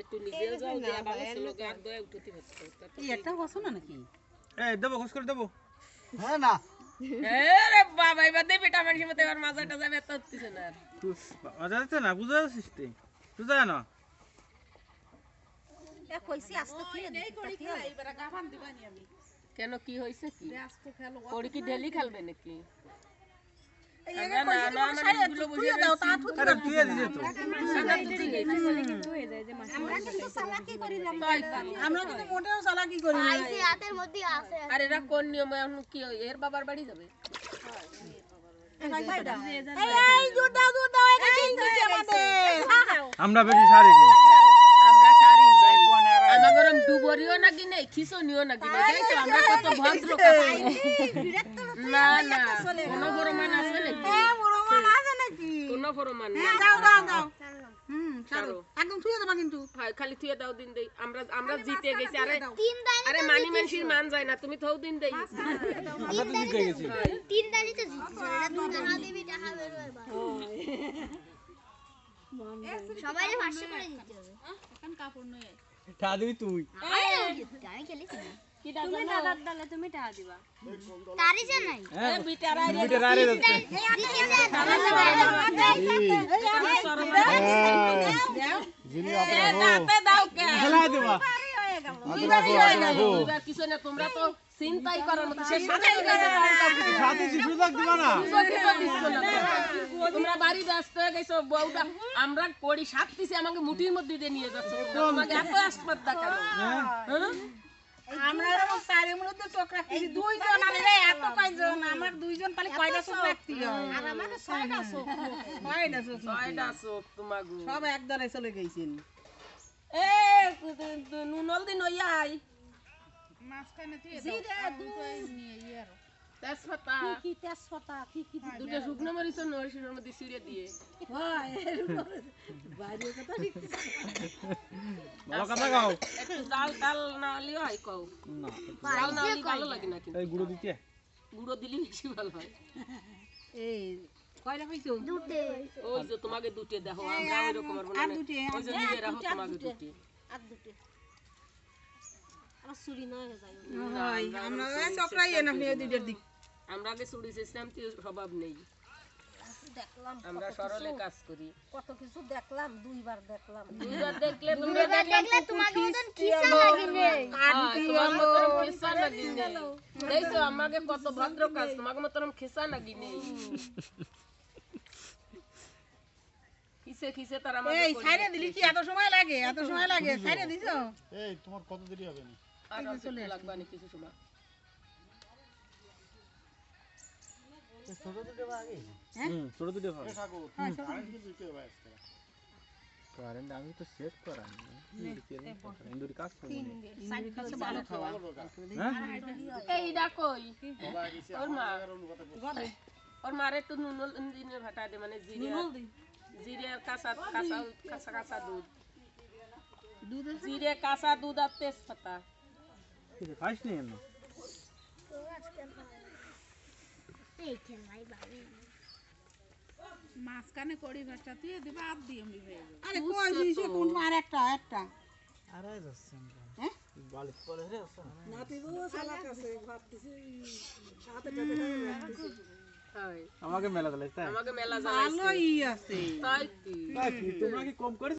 একটু নিজেও যাও যে ভালো ছিল গার দয়া উঠতে হচ্ছে এই একটা বসো না নাকি এই দেবো খোঁজ করে দেবো হ্যাঁ না আরে বাবা এবার দে বেটা মানুষের মতো এবার মাজাটা যাবে এত হচ্ছে না মজা যাচ্ছে না বুঝা যাচ্ছিস তুই যা না এ কইছি আস্তে কি এই করি খেলা এবার গাফান দিবানি আমি কেন কি হইছে কি আস্ত খেলো ওড়ি কি ডেলি খেলবে নাকি এই এ কইছি তোমার সাইডে তুই দাও তা তুই আরে তুই দিছে তো আমরা কিন্তু চালাকি করি না আমরা কিন্তু মোটেও চালাকি করি না আইসি হাতের মধ্যে আছে আরে এরা কোন নিয়মে এখন কি এর বাবার বাড়ি যাবে এই দুধ দাও এটা ঠিক আছে আমাদের আমরা বেশি সারি আমরা শাড়ি নাই আমরা গরম দুবরিও নাকি নেই খিসনিও নাকি নেই তাই তো আমরা কত ভদ্র না না কোন ফরমান আছে নাকি বড়মান আছে নাকি কোন ফরমান না দাও ছাড়ো একদম ছুঁয়ে দেবা কিন্তু হয় খালি থুয়ে দাও দিন দেই আমরা জিতে গেছি আরে তিন দানি আরে মানি মানসির মান যায় না তুমি থও দিন দেই আমরা তো জিতে গেছি তিন দানি তো জিতছো না দুই টাকা দিবি টাকা বের হয় সবাইরে 500 করে দিতে হবে এখন কাপড় নয় টা দিবি তুই আমি খেলেছি কি তুমি দাদার দলে তুমি টাকা দিবা তারই জানাই হ্যাঁ বিটারা রে যাচ্ছে জিনি দাতে দাও কে খেলা দিবা এবার কিছু না তোমরা তো চিন্তাই করার মতো সে সাথে সাথে সুযোগ দিবা না তোমরা বাড়ি ব্যস্ত হয়ে গেছো বউটা আমরা কড়ি সাত পিছে আমাকে মুঠির মধ্যে দিয়ে নিয়ে যাচ্ছে তোমাকে এত আসপাত দেখালো হ্যাঁ আমরা এরকম চারের মধ্যে চোখ রাখতেছি দুইজন আরে রে এত কয়জন আমার দুইজন পালি কয়টা চোখ রাখতে হয় আর আমার 6টা চোখ কয়টা চোখ ছয়টা চোখ তোমাকে সব একদলে চলে গেছেন এ নুনল দিন ওই আই মাঝখানে তুই দাও তেজপাতা কি তেজপাতা কি দুটো শুকনো মরিচ নরসিংহের মধ্যে ছিঁড়ে দিয়ে ভালো কথা কও একটু জাল টাল না হলেও হয় কও না জাল না হলে ভালো লাগে না কিন্তু এই গুঁড়ো দিতে গুঁড়ো দিলে বেশি ভালো হয় এই কয়টা কইছো দুটে ওই যে তোমাকে দুটে দেখো আমরা ওইরকম আর আর দুটে ওই যে নিয়ে রাখো তোমাকে দুটে আর দুটে আমার চুরি নয় হয়ে যায় হয় আমরা চক্রাই না আপনি দুইটার দিক আমরা আগে চুরি সিস্টেম স্বভাব নেই দেখলাম আমরা সরলে কাজ করি কত কিছু দেখলাম দুইবার দেখলাম দুইবার দেখলে তুমি দেখলে তোমাকে মতন খিসা লাগি নেই তোমার মতন খিসা নাগি নেই দেখছো আমাকে কত ভদ্র কাজ তোমাকে মতন খিসা নাগি নেই খিসে তার আমাকে এই ছাইরে দিলি কি এত সময় লাগে ছাইরে দিছো এই তোমার কত দেরি হবে না আর চলে লাগবে না কিছু সময় ছোট দুটো আগে ছোট দুটো ভালো থাকো কারেন্ট কি দিতে হবে আজকে কারেন্ট আমি তো সেট করাই ইন্দুরি কাজ করব সাইড কাছে ভালো খাওয়া এই ডাকই ওর মারে একটু নুনল ইঞ্জিনে ভাটা দে মানে জিরে আর কাঁচা দুধ জিরে কাঁচা দুধ আর তেজপাতা খাইস নি না এই খেলাই বাড়ি মাঝখানে কড়ি ভাতটা তুই দিবা আর দিয়ে আমি হয়ে যাবে আরে কই দিছে কোন আর একটা আরে যাচ্ছেন হ্যাঁ বালিশ পরে রে না তুই ও সালাক আছে ভাবতেছি হাতে হয় আমাকে মেলা দিলে তাই আমাকে মেলা ভালোই আছে তাই কি তোমরা কি কম করে